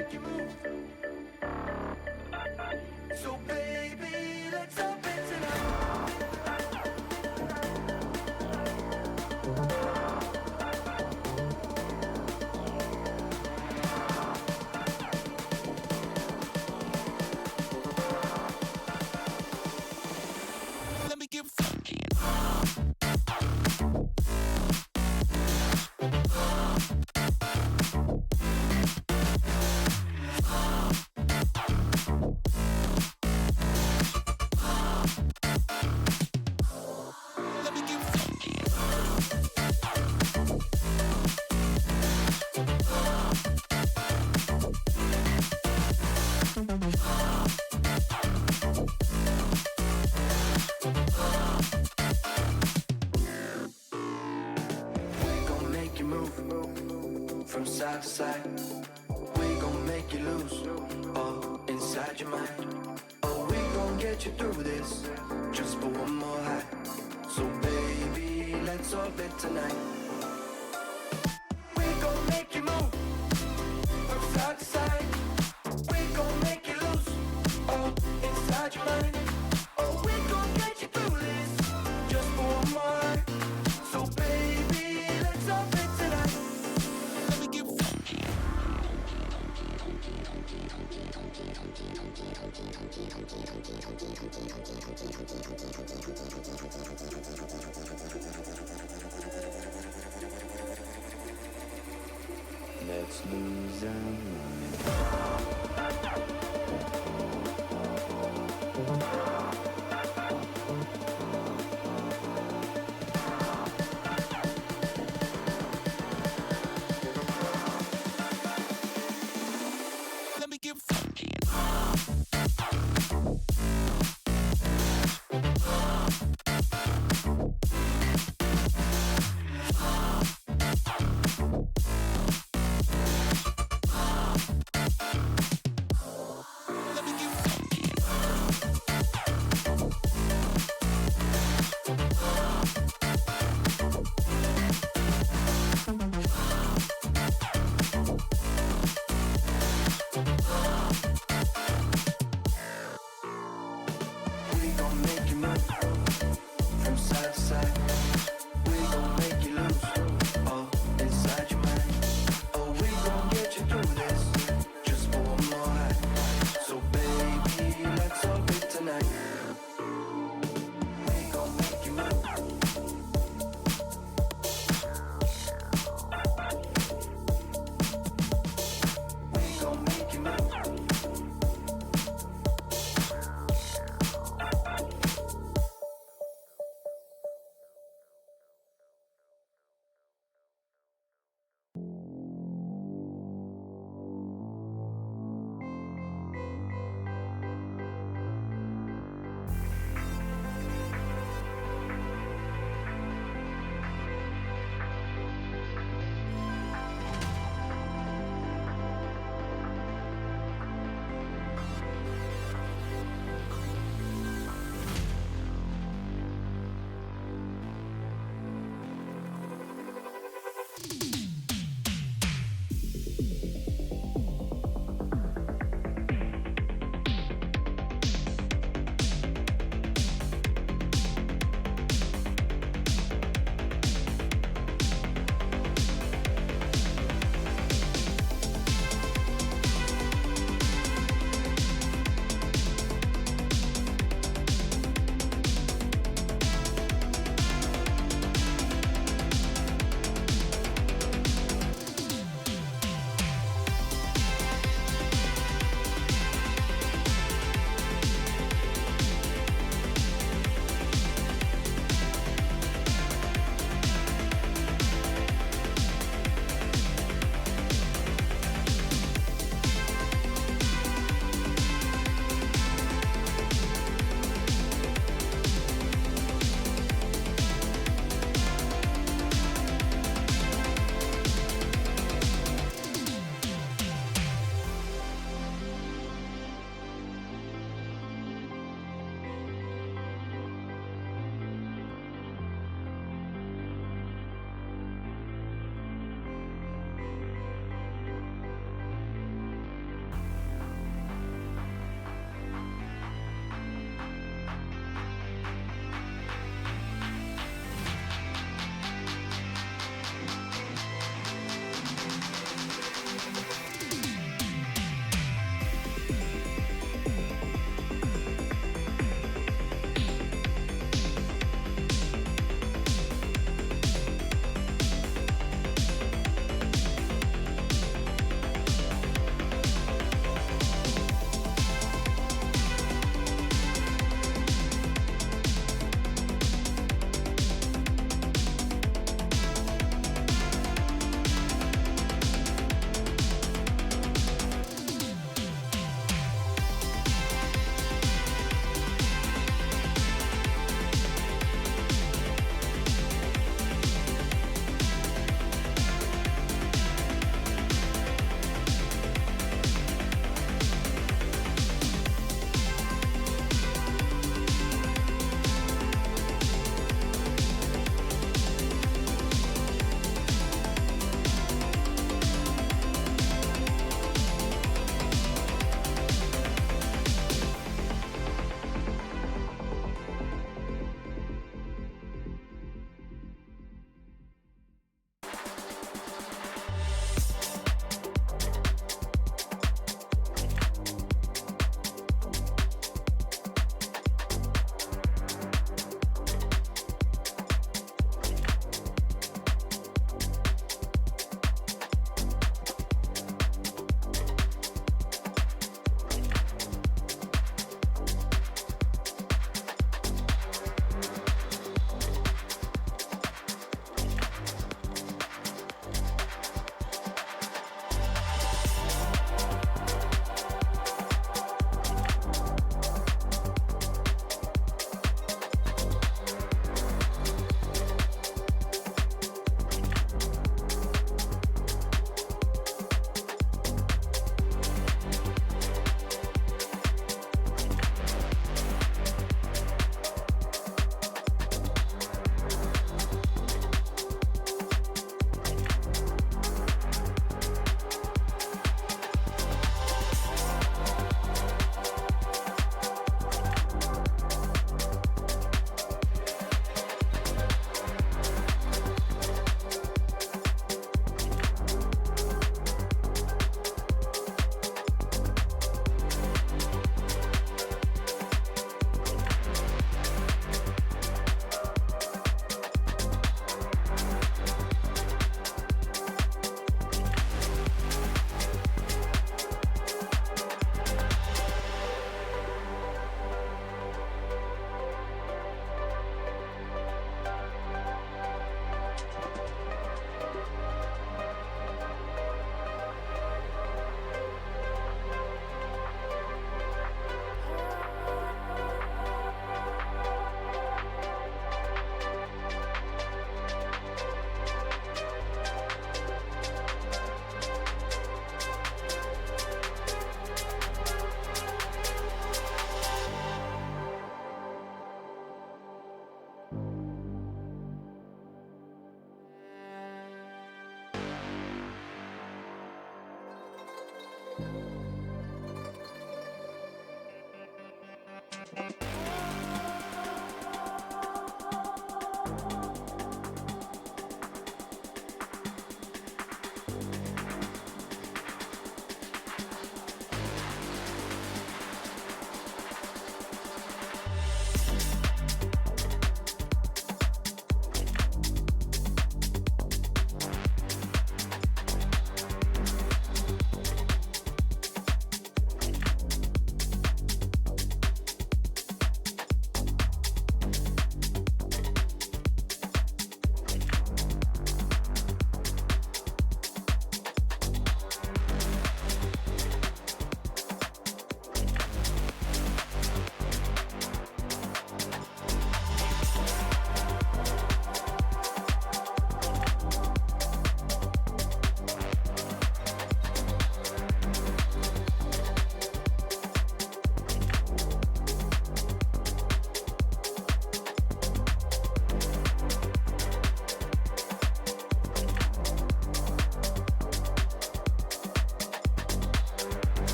So baby, let's open tonight. Let me get funky. Let me get funky. We gon' make you move from side to side. We gon' make you lose all inside your mind. Oh, we gon' get you through this just for one more high. So baby, let's orbit tonight. We gon' make you move from side to side. We gon' make you lose all inside your mind. Oh, we gon' get you through this just for one more. So baby, let's orbit tonight. Let me get funky. Let's lose our mind. Let me get funky. Let me get funky.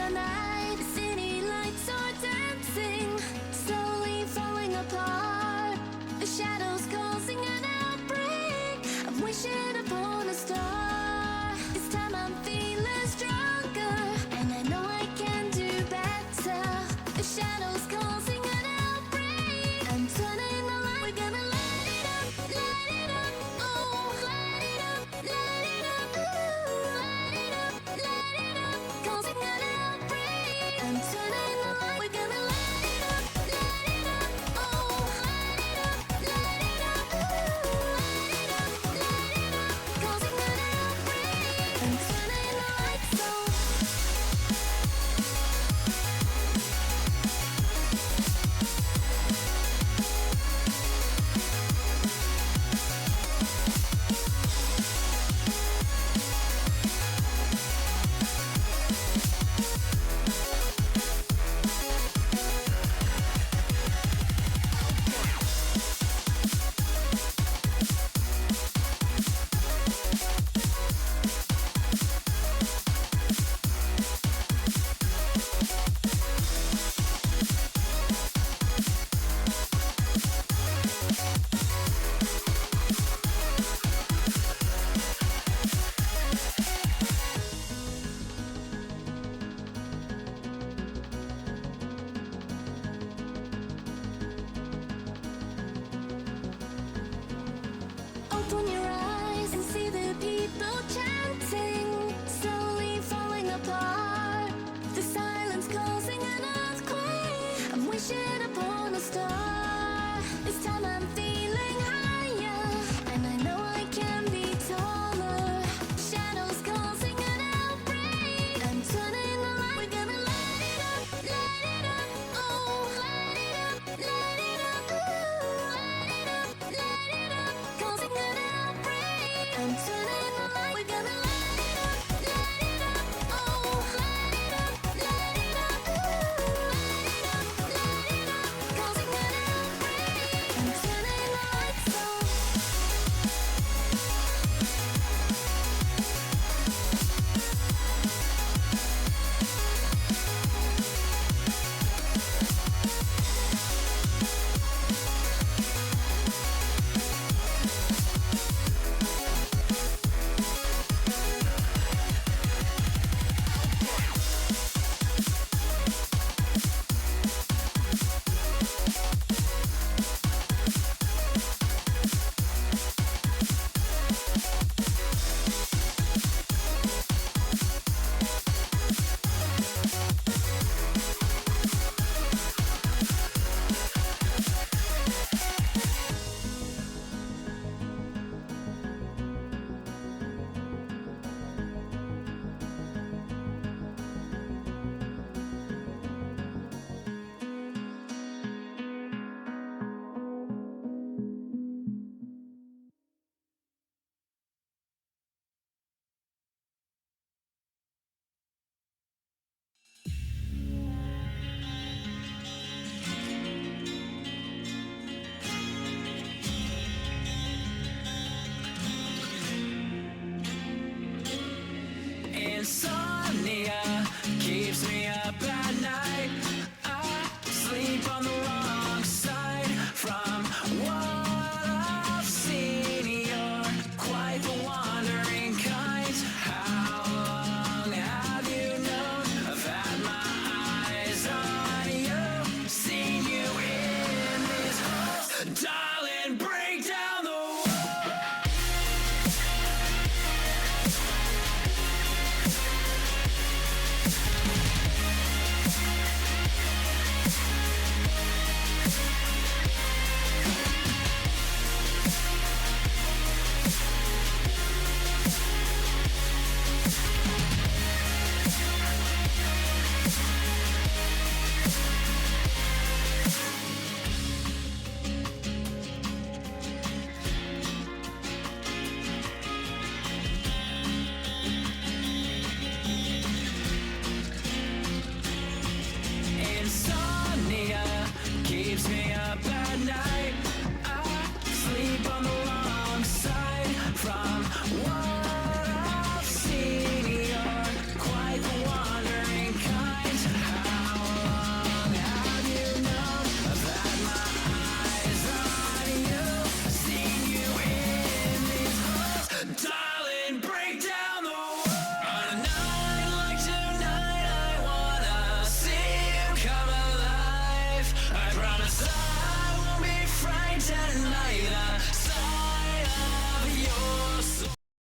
the night. The city lights are dancing, slowly falling apart. The shadows causing an outbreak. I'm wishing upon a star. This time I'm feeling stronger, and I know I can do better. The shadows causing an outbreak. I'm turning the light. We're gonna light it up, oh, light it up, ooh, light it up, causing an outbreak.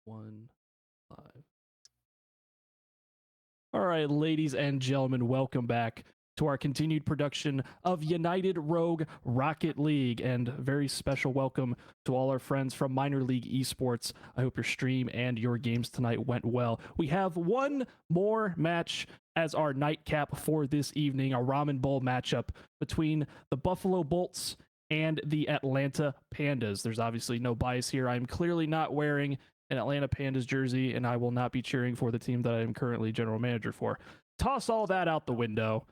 One live. All right, ladies and gentlemen, welcome back to our continued production of United Rogue Rocket League, and very special welcome to all our friends from Minor League Esports. I hope your stream and your games tonight went well. We have one more match as our nightcap for this evening, a Ramen Bowl matchup between the Buffalo Bolts and the Atlanta Pandas. There's obviously no bias here. I'm clearly not wearing an Atlanta Pandas jersey, and I will not be cheering for the team that I am currently general manager for. Toss all that out the window.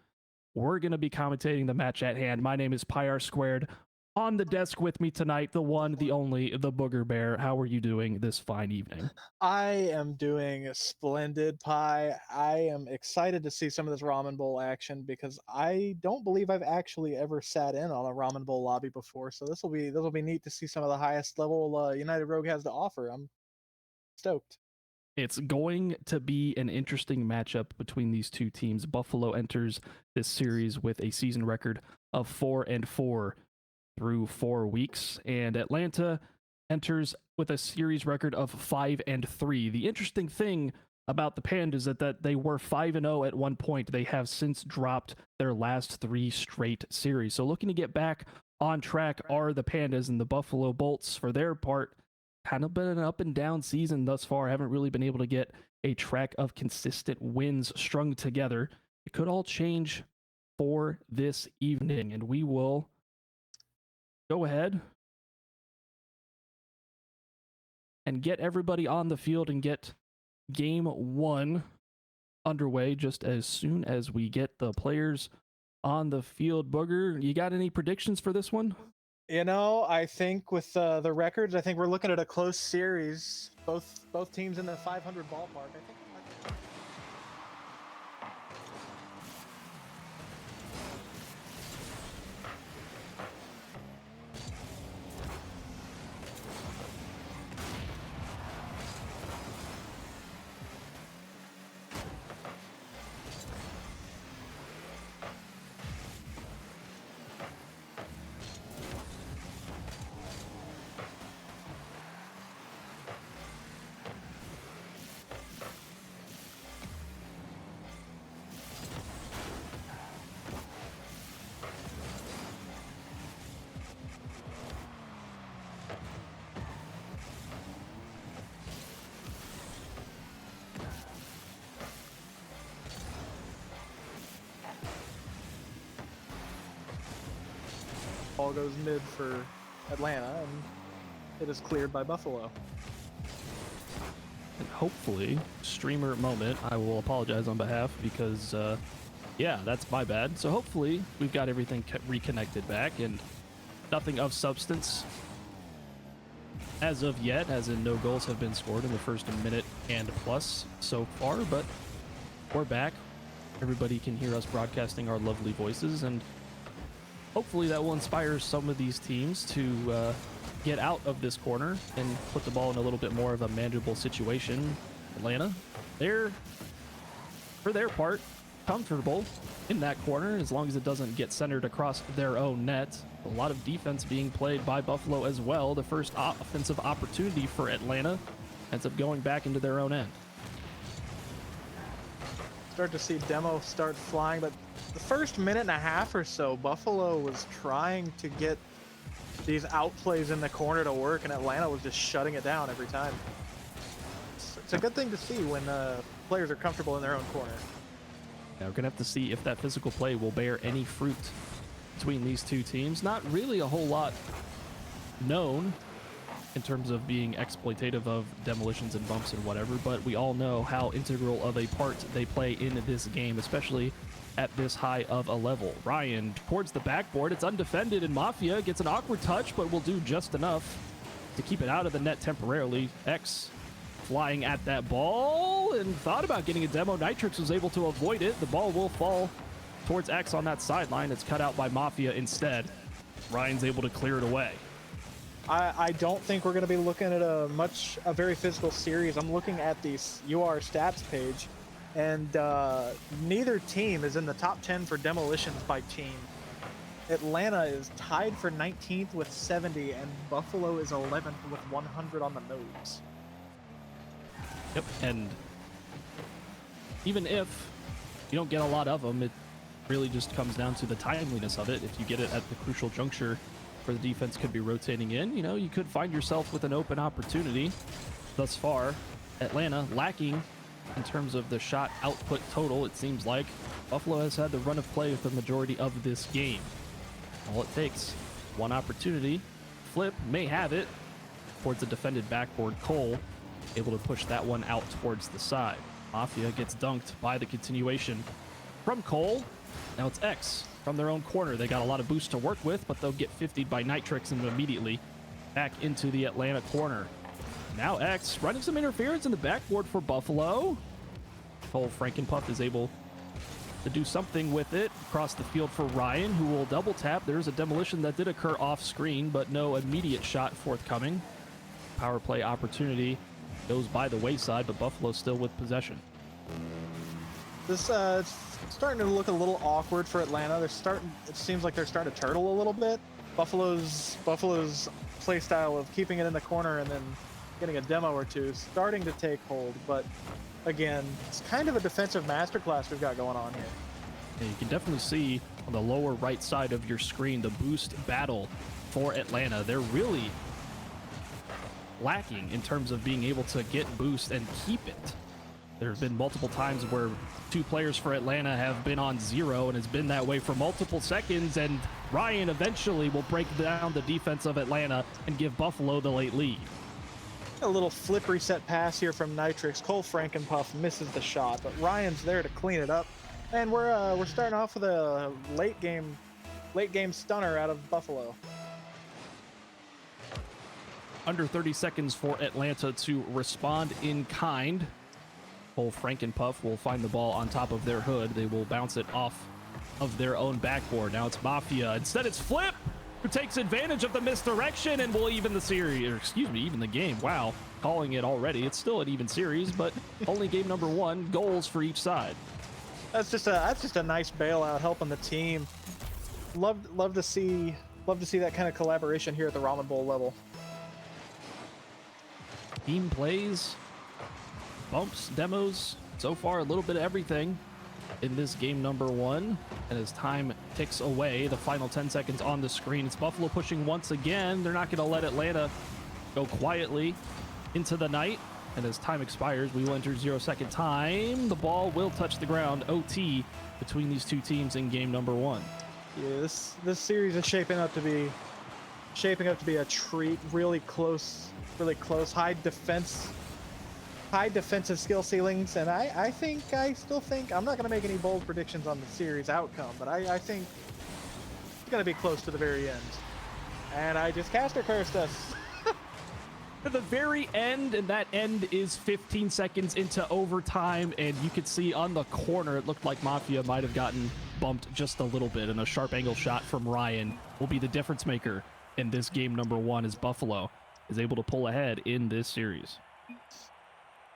We're going to be commentating the match at hand. My name is Pyr Squared. On the desk with me tonight, the one, the only, the Booger Bear. How are you doing this fine evening? I am doing splendid, Pi. I am excited to see some of this Ramen Bowl action because I don't believe I've actually ever sat in on a Ramen Bowl lobby before. So this will be neat to see some of the highest level United Rogue has to offer. I'm stoked. It's going to be an interesting matchup between these two teams. Buffalo enters this series with a season record of 4-4 through 4 weeks, and Atlanta enters with a series record of 5-3. The interesting thing about the Pandas is that they were 5-0 at one point. They have since dropped their last 3 straight series. So looking to get back on track are the Pandas, and the Buffalo Bolts, for their part, kind of been an up and down season thus far. Haven't really been able to get a track of consistent wins strung together. It could all change for this evening, and we will go ahead and get everybody on the field and get game 1 underway just as soon as we get the players on the field. Booger, you got any predictions for this one? You know, I think with the records, I think we're looking at a close series. Both teams in the 500 ballpark. I think. Ball goes mid for Atlanta, and it is cleared by Buffalo. And hopefully, streamer moment, I will apologize on behalf because, yeah, that's my bad. So hopefully we've got everything reconnected back and nothing of substance as of yet, as in no goals have been scored in the first minute and plus so far, but we're back. Everybody can hear us broadcasting our lovely voices, and hopefully that will inspire some of these teams to get out of this corner and put the ball in a little bit more of a manageable situation. Atlanta, they're, for their part, comfortable in that corner as long as it doesn't get centered across their own net. A lot of defense being played by Buffalo as well. The first offensive opportunity for Atlanta ends up going back into their own end. Start to see Demo start flying, but the first minute and a half or so, Buffalo was trying to get these outplays in the corner to work, and Atlanta was just shutting it down every time. It's a good thing to see when players are comfortable in their own corner. Yeah, we're going to have to see if that physical play will bear any fruit between these two teams. Not really a whole lot known in terms of being exploitative of demolitions and bumps and whatever, but we all know how integral of a part they play in this game, especially at this high of a level. Ryan towards the backboard. It's undefended, and Mafia gets an awkward touch, but will do just enough to keep it out of the net temporarily. X flying at that ball and thought about getting a demo. Nitrix was able to avoid it. The ball will fall towards X on that sideline. It's cut out by Mafia instead. Ryan's able to clear it away. I don't think we're going to be looking at a very physical series. I'm looking at the UR stats page, and neither team is in the top 10 for demolitions by team. Atlanta is tied for 19th with 70, and Buffalo is 11th with 100 on the nose. Yep. And even if you don't get a lot of them, it really just comes down to the timeliness of it. If you get it at the crucial juncture where the defense could be rotating in, you know, you could find yourself with an open opportunity. Thus far, Atlanta lacking in terms of the shot output total. It seems like Buffalo has had the run of play with the majority of this game. All it takes, one opportunity. Flip may have it towards the defended backboard. Cole able to push that one out towards the side. Mafia gets dunked by the continuation from Cole. Now it's X from their own corner. They got a lot of boost to work with, but they'll get 50'd by Nitrix and immediately back into the Atlanta corner. Now X running some interference in the backboard for Buffalo. Cole Frankenpuff is able to do something with it across the field for Ryan, who will double tap. There's a demolition that did occur off screen, but no immediate shot forthcoming. Power play opportunity goes by the wayside, but Buffalo still with possession. This it's starting to look a little awkward for Atlanta. It seems like they're starting to turtle a little bit. Buffalo's play style of keeping it in the corner and then getting a demo or two is starting to take hold, but again, it's kind of a defensive masterclass we've got going on here. And you can definitely see on the lower right side of your screen the boost battle for Atlanta. They're really lacking in terms of being able to get boost and keep it. There have been multiple times where two players for Atlanta have been on zero, and it's been that way for multiple seconds, and Ryan eventually will break down the defense of Atlanta and give Buffalo the late lead. A little flip reset pass here from Nitrix. Cole Frankenpuff misses the shot, but Ryan's there to clean it up. And we're starting off with a late game stunner out of Buffalo. Under 30 seconds for Atlanta to respond in kind. Cole Frankenpuff will find the ball on top of their hood. They will bounce it off of their own backboard. Now it's Mafia. Instead it's Flip, who takes advantage of the misdirection and will even the series, or excuse me, even the game. Wow, calling it already. It's still an even series, but only game number one, goals for each side. That's just a nice bailout, helping the team. Love to see that kind of collaboration here at the Ramen Bowl level. Team plays, bumps, demos, so far a little bit of everything in this game number one. And as time ticks away, the final 10 seconds on the screen, it's Buffalo pushing once again. They're not going to let Atlanta go quietly into the night. And as time expires, we will enter 0-second time. The ball will touch the ground. OT between these two teams in game number one. Yeah, this series is shaping up to be a treat. Really close, high defensive skill ceilings, and I still think I'm not going to make any bold predictions on the series outcome, but I think it's going to be close to the very end. And I just caster cursed us. To the very end, and that end is 15 seconds into overtime, and you could see on the corner it looked like Mafia might have gotten bumped just a little bit, and a sharp angle shot from Ryan will be the difference maker in this game number one as Buffalo is able to pull ahead in this series.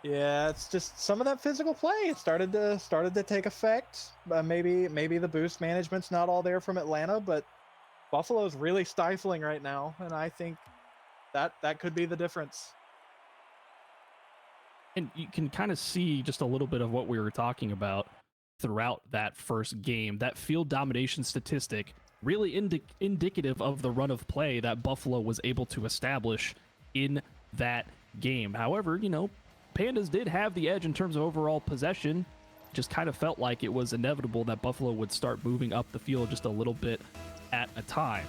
Yeah, it's just some of that physical play. It started to take effect. Maybe the boost management's not all there from Atlanta, but Buffalo's really stifling right now, and I think that could be the difference. And you can kind of see just a little bit of what we were talking about throughout that first game. That field domination statistic really indicative of the run of play that Buffalo was able to establish in that game. However, you know, Pandas did have the edge in terms of overall possession. Just kind of felt like it was inevitable that Buffalo would start moving up the field just a little bit at a time.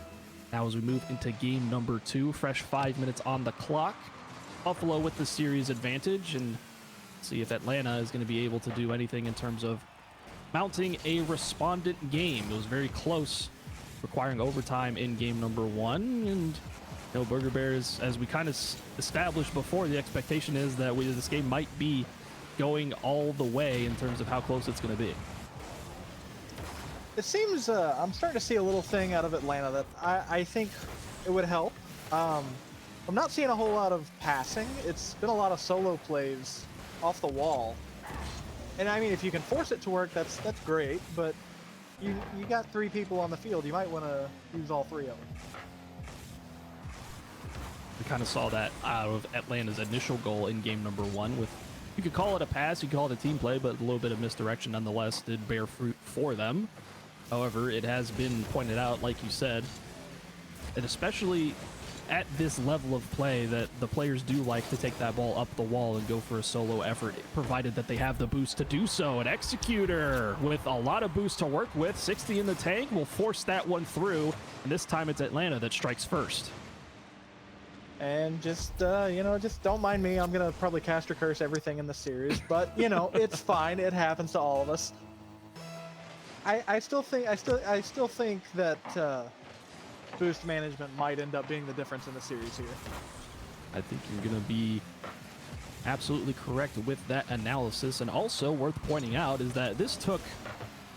Now as we move into game number two, fresh 5 minutes on the clock, Buffalo with the series advantage, and see if Atlanta is going to be able to do anything in terms of mounting a respondent game. It was very close, requiring overtime in game number one, and you know, Burger Bears, as we kind of established before, the expectation is that this game might be going all the way in terms of how close it's going to be. It seems I'm starting to see a little thing out of Atlanta that I think it would help. I'm not seeing a whole lot of passing. It's been a lot of solo plays off the wall. And I mean, if you can force it to work, that's great. But you got 3 people on the field. You might want to use all 3 of them. We kind of saw that out of Atlanta's initial goal in game number 1 with, you could call it a pass, you could call it a team play, but a little bit of misdirection nonetheless did bear fruit for them. However, it has been pointed out, like you said, and especially at this level of play, that the players do like to take that ball up the wall and go for a solo effort, provided that they have the boost to do so. An Executor with a lot of boost to work with, 60 in the tank, will force that one through, and this time it's Atlanta that strikes first. And just, you know, just don't mind me. I'm gonna probably caster curse everything in the series, but you know, it's fine. It happens to all of us. I still think that boost management might end up being the difference in the series here. I think you're going to be absolutely correct with that analysis. And also worth pointing out is that this took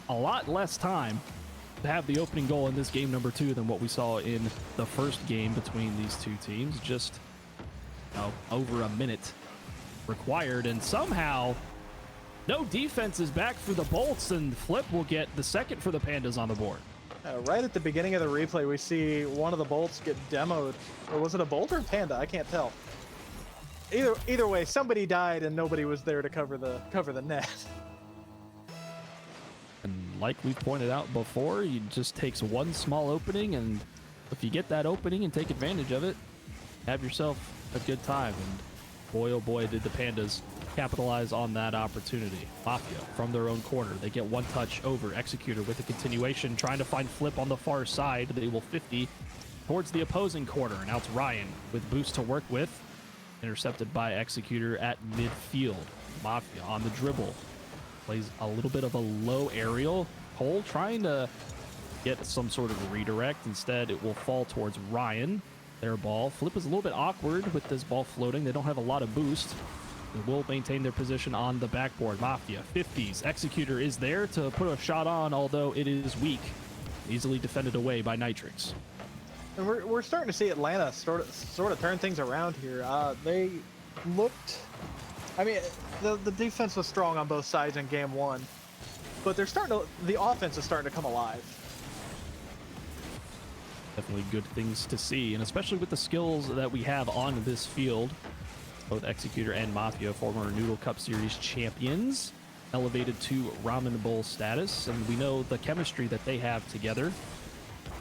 a lot less time to have the opening goal in this game number 2 than what we saw in the first game between these two teams. Just, you know, over a minute required, and somehow no defense is back for the Bolts, and Flip will get the second for the Pandas on the board. Right at the beginning of the replay, we see one of the Bolts get demoed. Or was it a Bolt or a Panda? I can't tell. Either way, somebody died and nobody was there to cover the net. And like we've pointed out before, it just takes one small opening, and if you get that opening and take advantage of it, have yourself a good time. And boy, oh boy, did the Pandas capitalize on that opportunity. Mafia from their own corner. They get one touch over. Executor with a continuation, trying to find Flip on the far side. They will 50 towards the opposing corner. Now it's Ryan with boost to work with. Intercepted by Executor at midfield. Mafia on the dribble. Plays a little bit of a low aerial. Cole trying to get some sort of redirect. Instead, it will fall towards Ryan. Their ball. Flip is a little bit awkward with this ball floating. They don't have a lot of boost. They will maintain their position on the backboard. Mafia 50s. Executor is there to put a shot on, although it is weak. Easily defended away by Nitrix. And we're starting to see Atlanta sort of turn things around here. They looked, I mean, the defense was strong on both sides in game 1, but the offense is starting to come alive. Definitely good things to see, and especially with the skills that we have on this field. Both Executor and Mafia, former Noodle Cup Series champions, elevated to Ramen Bowl status, and we know the chemistry that they have together.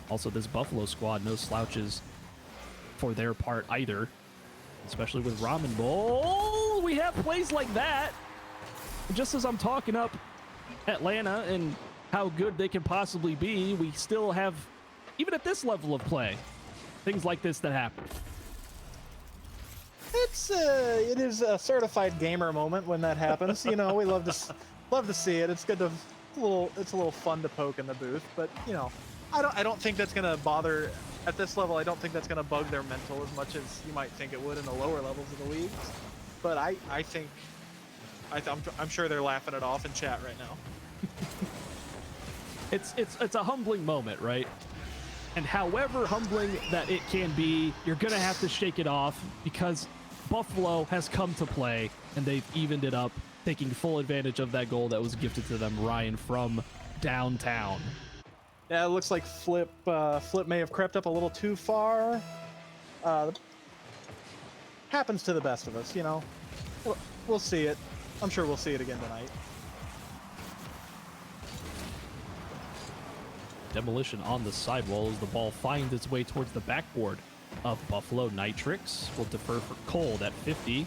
Also, this Buffalo squad, no slouches for their part either, especially with Ramen Bowl. We have plays like that. Just as I'm talking up Atlanta and how good they can possibly be, we still have, even at this level of play, things like this that happen. It is a certified gamer moment when that happens. You know, we love to see it. It's good to it's a little fun to poke in the booth, but you know, I don't think that's gonna bother at this level. I don't think that's gonna bug their mental as much as you might think it would in the lower levels of the leagues. But I'm sure they're laughing it off in chat right now. It's a humbling moment, right? And however humbling that it can be, you're gonna have to shake it off because Buffalo has come to play, and they've evened it up, taking full advantage of that goal that was gifted to them, Ryan, from downtown. Yeah, it looks like Flip may have crept up a little too far. Happens to the best of us, you know. We'll see it. I'm sure we'll see it again tonight. Demolition on the sidewall as the ball finds its way towards the backboard of Buffalo. Nitrix will defer for Cole at 50.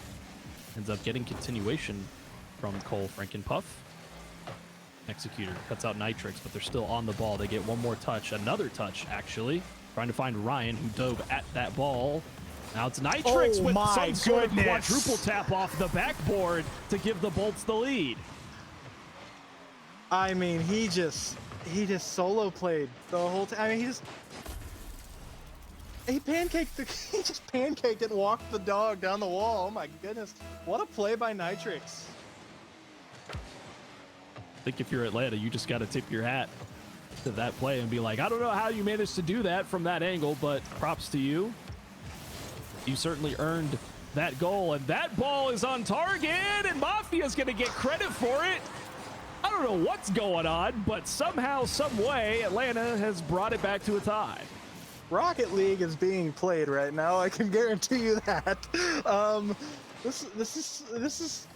Ends up getting continuation from Cole Frankenpuff. Executor cuts out Nitrix, but they're still on the ball. They get one more touch, another touch actually. Trying to find Ryan, who dove at that ball. Now it's Nitrix with some sort of quadruple tap off the backboard to give the Bolts the lead. I mean, he just solo played the whole time. I mean, he just pancaked and walked the dog down the wall. Oh my goodness. What a play by Nitrix. I think if you're Atlanta, you just got to tip your hat to that play and be like, I don't know how you managed to do that from that angle, but props to you. You certainly earned that goal, and that ball is on target, and Mafia's going to get credit for it. A don't know what's going on, but somehow, some way, Atlanta has brought it back to a tie. Rocket League is being played right now. I can guarantee you that. This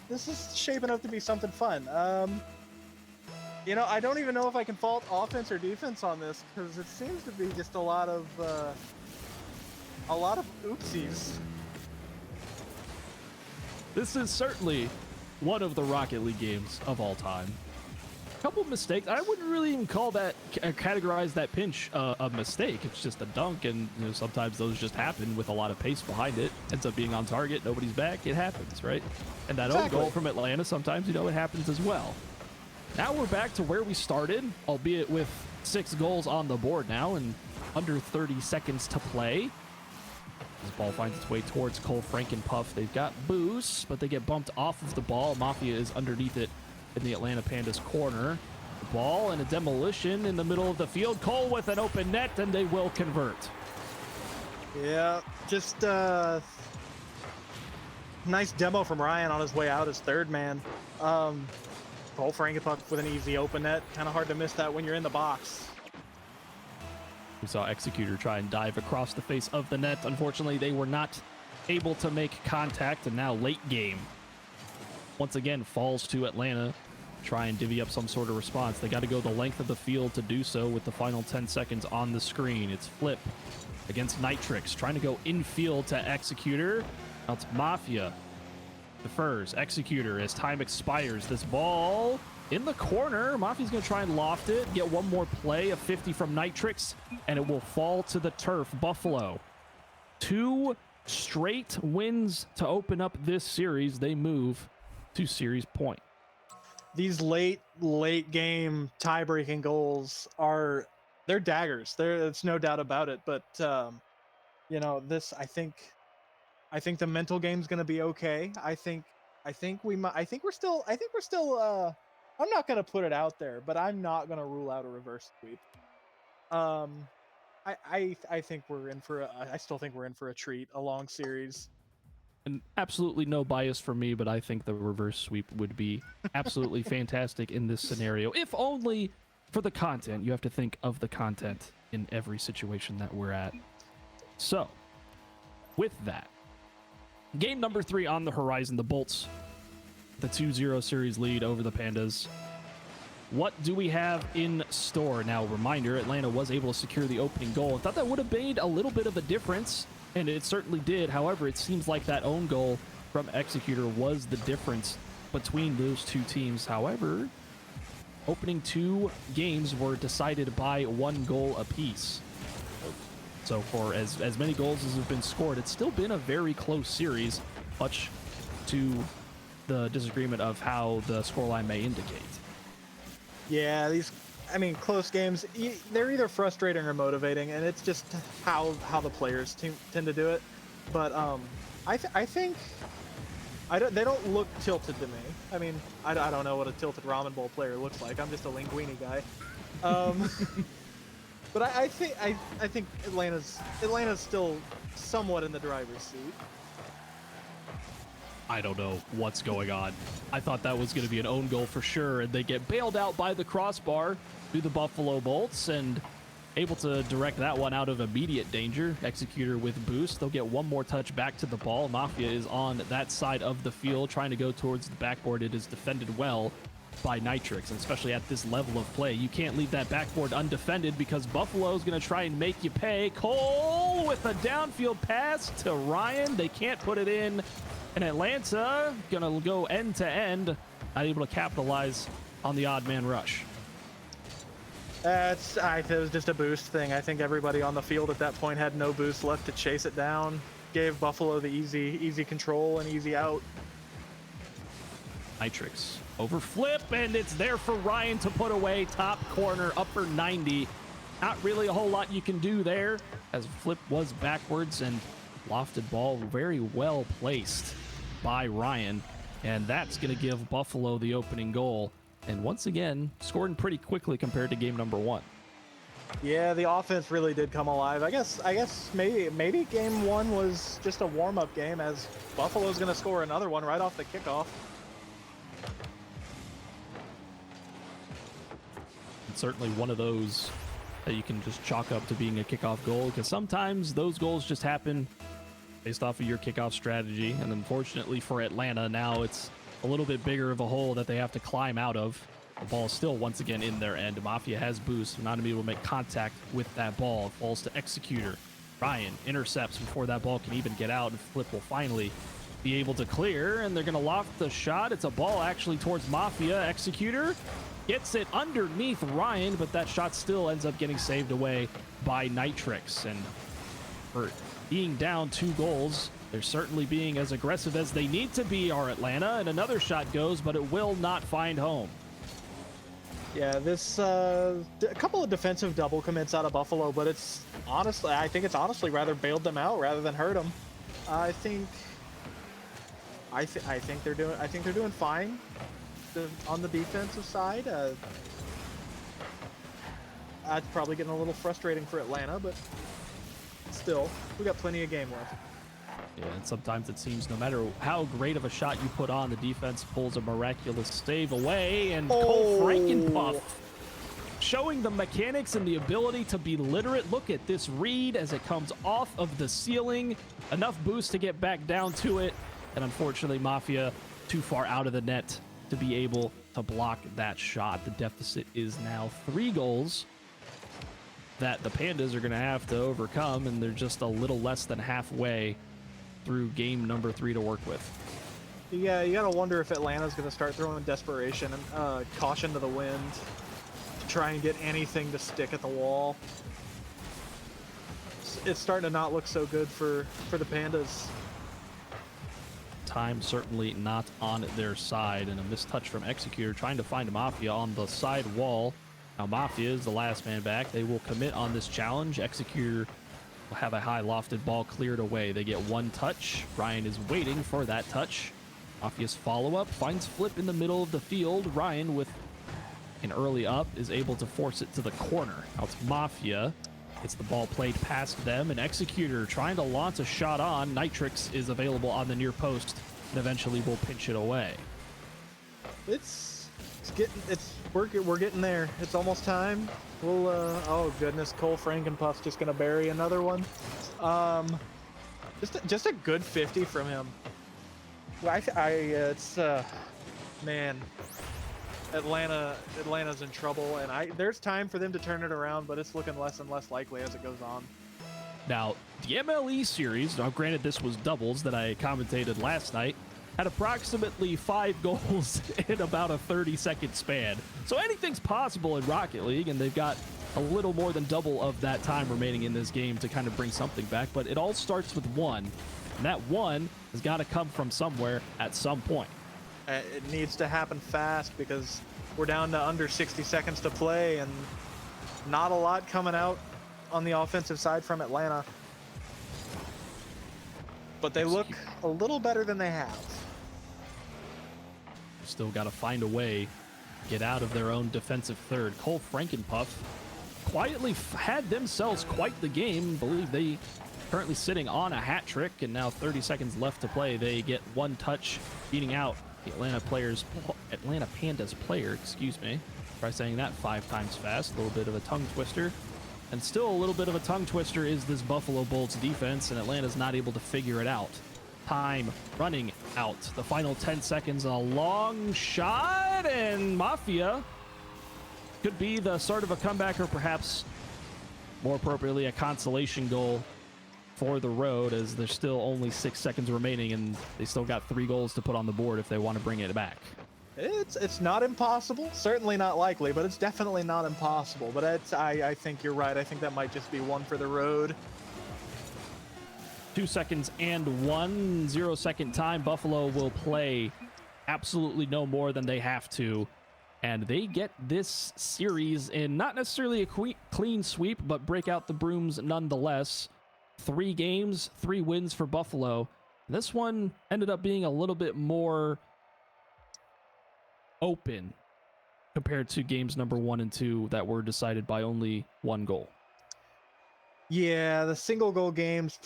is shaping up to be something fun. You know, I don't even know if I can fault offense or defense on this because it seems to be just a lot of oopsies. This is certainly one of the Rocket League games of all time. A couple of mistakes. I wouldn't really even call that, categorize that pinch a mistake. It's just a dunk, and you know, sometimes those just happen with a lot of pace behind it. Ends up being on target, nobody's back, it happens, right? And that own goal from Atlanta, sometimes, you know, it happens as well. Now we're back to where we started, albeit with 6 goals on the board now and under 30 seconds to play. This ball finds its way towards Cole Frankenpuff. They've got boost, but they get bumped off of the ball. Mafia is underneath it in the Atlanta Pandas corner. The ball and a demolition in the middle of the field. Cole with an open net, and they will convert. Yeah, just nice demo from Ryan on his way out as third man. Cole Frankenpuff with an easy open net. Kind of hard to miss that when you're in the box. We saw Executor try and dive across the face of the net. Unfortunately, they were not able to make contact, and now late game once again falls to Atlanta. Try and divvy up some sort of response. They got to go the length of the field to do so with the final 10 seconds on the screen. It's Flip against Nitrix, trying to go infield to Executor. Now it's Mafia defers. Executor as time expires. This ball in the corner. Mafia's going to try and loft it, get one more play, a 50 from Nitrix, and it will fall to the turf. Buffalo, 2 straight wins to open up this series. They move to series point. These late game tie-breaking goals they're daggers. It's no doubt about it. But you know, this I think the mental game's going to be okay. I think we're still I'm not going to put it out there, but I'm not going to rule out a reverse sweep. I think I still think we're in for a treat, a long series. And absolutely no bias for me, but I think the reverse sweep would be absolutely fantastic in this scenario. If only for the content. You have to think of the content in every situation that we're at. So, with that, game number 3 on the horizon. The Bolts, the 2-0 series lead over the Pandas. What do we have in store? Now, reminder, Atlanta was able to secure the opening goal. I thought that would have made a little bit of a difference, and it certainly did. However, it seems like that own goal from Executor was the difference between those two teams. However, opening 2 games were decided by 1 goal apiece. So for as many goals as have been scored, it's still been a very close series, much to the disagreement of how the scoreline may indicate. Yeah, close games, they're either frustrating or motivating, and it's just how the players tend to do it. But I think they don't look tilted to me. I mean, I don't know what a tilted ramen bowl player looks like. I'm just a linguine guy. But I think Atlanta's still somewhat in the driver's seat. I don't know what's going on. I thought that was going to be an own goal for sure, and they get bailed out by the crossbar through the Buffalo Bolts and able to direct that one out of immediate danger. Executor with boost. They'll get one more touch back to the ball. Mafia is on that side of the field trying to go towards the backboard. It is defended well by Nitrix, and especially at this level of play. You can't leave that backboard undefended because Buffalo's going to try and make you pay. Cole with a downfield pass to Ryan. They can't put it in. And Atlanta gonna go end to end, not able to capitalize on the odd man rush. It was just a boost thing. I think everybody on the field at that point had no boost left to chase it down. Gave Buffalo the easy control and easy out. Nitrix over Flip, and it's there for Ryan to put away. Top corner, upper 90. Not really a whole lot you can do there, as Flip was backwards, and lofted ball very well placed by Ryan, and that's going to give Buffalo the opening goal, and once again scoring pretty quickly compared to game number 1. Yeah, the offense really did come alive. I guess maybe game 1 was just a warm-up game, as Buffalo's going to score another one right off the kickoff. it's certainly one of those that you can just chalk up to being a kickoff goal, because sometimes those goals just happen based off of your kickoff strategy. And unfortunately for Atlanta, now it's a little bit bigger of a hole that they have to climb out of. The ball is still once again in their end. Mafia has boost, not able to make contact with that ball. It falls to Executor. Ryan intercepts before that ball can even get out, and Flip will finally be able to clear, and they're going to loft the shot. It's a ball actually towards Mafia. Executor gets it underneath Ryan, but that shot still ends up getting saved away by Nitrix. And for being down 2 goals, they're certainly being as aggressive as they need to be, are Atlanta, and another shot goes, but it will not find home. Yeah, this a couple of defensive double commits out of Buffalo, but it's honestly, I think it's honestly rather bailed them out rather than hurt them. I think they're doing fine on the defensive side. That's probably getting a little frustrating for Atlanta, but still, we got plenty of game left. Yeah, and sometimes it seems no matter how great of a shot you put on, the defense pulls a miraculous save away, and Cole Frankenpuff showing the mechanics and the ability to be literate. Look at this read as it comes off of the ceiling. Enough boost to get back down to it, and unfortunately Mafia too far out of the net to be able to block that shot. The deficit is now 3 goals that the Pandas are going to have to overcome, and they're just a little less than halfway through game number 3 to work with. Yeah, you gotta wonder if Atlanta's gonna start throwing desperation and caution to the wind to try and get anything to stick at the wall. It's starting to not look so good for the Pandas. Time certainly not on their side, and a missed touch from Executor trying to find Mafia on the side wall. Now Mafia is the last man back. They will commit on this challenge. Executor will have a high lofted ball cleared away. They get 1 touch. Ryan is waiting for that touch. Mafia's follow-up finds Flip in the middle of the field. Ryan, with an early up, is able to force it to the corner. Now it's Mafia. Gets the ball played past them, and Executor trying to launch a shot on. Nitrix is available on the near post, and eventually will pinch it away. We're getting there. It's almost time. We'll oh goodness, Cole Frankenpuff's just gonna bury another one. Just a good 50 from him. Well, man, Atlanta's in trouble, and there's time for them to turn it around, but it's looking less and less likely as it goes on. Now, the MLE series, now granted this was doubles that I commentated last night, had approximately 5 goals in about a 30-second span. So anything's possible in Rocket League, and they've got a little more than double of that time remaining in this game to kind of bring something back. But it all starts with 1, and that 1 has got to come from somewhere at some point. It needs to happen fast because we're down to under 60 seconds to play, and not a lot coming out on the offensive side from Atlanta. But they look a little better than they have. Still got to find a way to get out of their own defensive third. Cole Frankenpuff quietly had themselves quite the game. I believe they currently sitting on a hat trick, and now 30 seconds left to play. They get 1 touch, beating out the Atlanta Pandas player, excuse me. Try saying that 5 times fast. A little bit of a tongue twister. And still a little bit of a tongue twister is this Buffalo Bolts defense, and Atlanta's not able to figure it out. Time running out. The final 10 seconds, a long shot, and Mafia could be the start of a comeback, or perhaps more appropriately a consolation goal for the road, as there's still only 6 seconds remaining, and they still got 3 goals to put on the board if they want to bring it back. It's not impossible, certainly not likely, but it's definitely not impossible. But I think you're right. I think that might just be 1 for the road. 2 seconds and 1 0-second time. Buffalo will play absolutely no more than they have to, and they get this series in not necessarily a clean sweep, but break out the brooms nonetheless. 3 games, 3 wins for Buffalo. This one ended up being a little bit more open compared to games number 1 and 2 that were decided by only 1 goal. Yeah, the single goal games,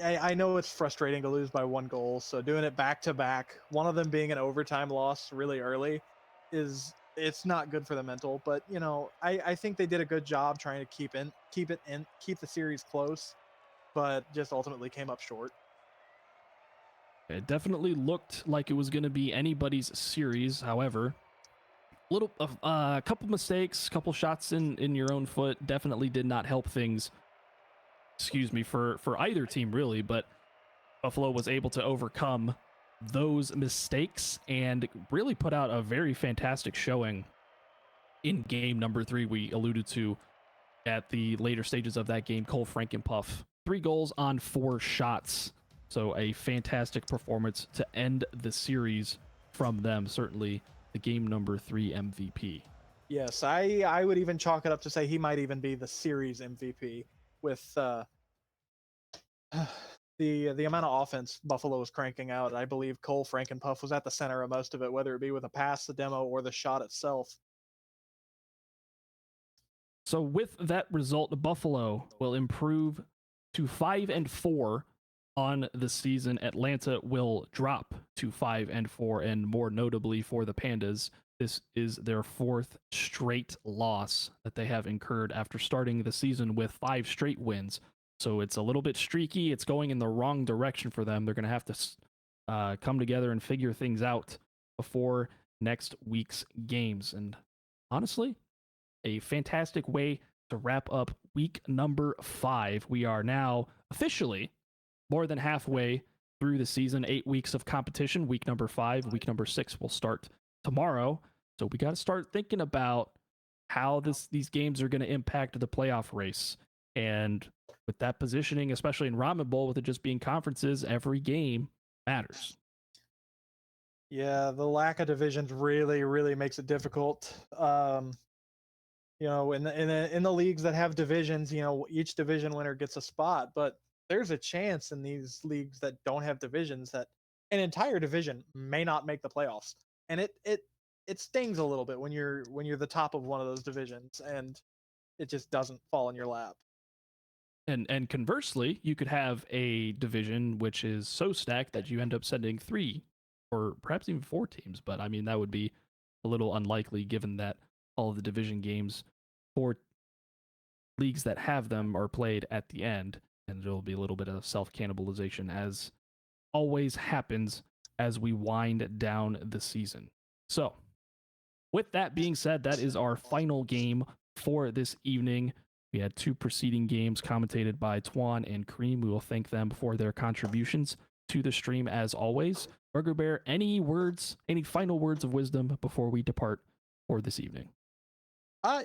I know it's frustrating to lose by 1 goal, so doing it back to back, one of them being an overtime loss really early, is it's not good for the mental. But you know, I think they did a good job trying to keep the series close, but just ultimately came up short. It definitely looked like it was going to be anybody's series. However, a couple mistakes, couple shots in your own foot definitely did not help things. Excuse me, for either team really, but Buffalo was able to overcome those mistakes and really put out a very fantastic showing in game number 3. We alluded to at the later stages of that game. Cole Frankenpuff, 3 goals on 4 shots. So a fantastic performance to end the series from them. Certainly the game number 3 MVP. Yes, I would even chalk it up to say he might even be the series MVP with the amount of offense Buffalo was cranking out. I believe Cole Frankenpuff was at the center of most of it, whether it be with a pass, the demo, or the shot itself. So with that result, Buffalo will improve to 5-4 on the season. Atlanta will drop to 5-4, and more notably for the Pandas, this is their 4th straight loss that they have incurred after starting the season with 5 straight wins. So it's a little bit streaky. It's going in the wrong direction for them. They're going to have to come together and figure things out before next week's games. And honestly, a fantastic way to wrap up week number 5. We are now officially more than halfway through the season. 8 weeks of competition. Week number 5, week number 6 will start tomorrow. So we got to start thinking about how these games are going to impact the playoff race. And with that positioning, especially in Ramen Bowl, with it just being conferences, every game matters. Yeah, the lack of divisions really makes it difficult. You know, in the leagues that have divisions, you know, each division winner gets a spot, but there's a chance in these leagues that don't have divisions that an entire division may not make the playoffs. And it stings a little bit when you're the top of one of those divisions and it just doesn't fall in your lap. And conversely, you could have a division which is so stacked that you end up sending 3 or perhaps even 4 teams. But I mean, that would be a little unlikely given that all of the division games for leagues that have them are played at the end. And there'll be a little bit of self-cannibalization, as always happens as we wind down the season. So, with that being said, that is our final game for this evening. We had 2 preceding games commentated by Twan and Cream. We will thank them for their contributions to the stream as always. Burger Bear, any final words of wisdom before we depart for this evening?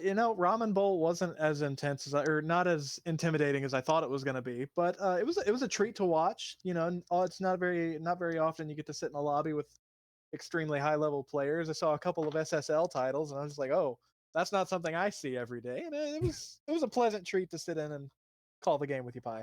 You know, Ramen Bowl wasn't as intense or not as intimidating as I thought it was going to be, but it was a treat to watch. You know, it's not very often you get to sit in a lobby with extremely high level players. I saw a couple of SSL titles, and I was like, oh, that's not something I see every day. And it was a pleasant treat to sit in and call the game with you, Pi.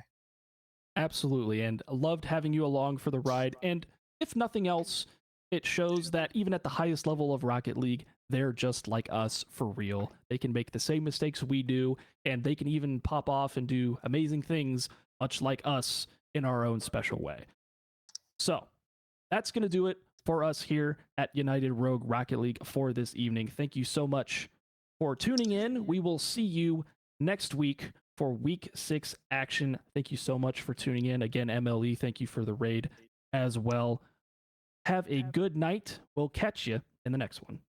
Absolutely, and loved having you along for the ride. And if nothing else, it shows that even at the highest level of Rocket League, they're just like us for real. They can make the same mistakes we do, and they can even pop off and do amazing things, much like us, in our own special way. So, that's going to do it for us here at United Rogue Rocket League for this evening. Thank you so much for tuning in. We will see you next week for Week 6 action. Thank you so much for tuning in. Again, MLE, thank you for the raid as well. Have a good night. We'll catch you in the next one.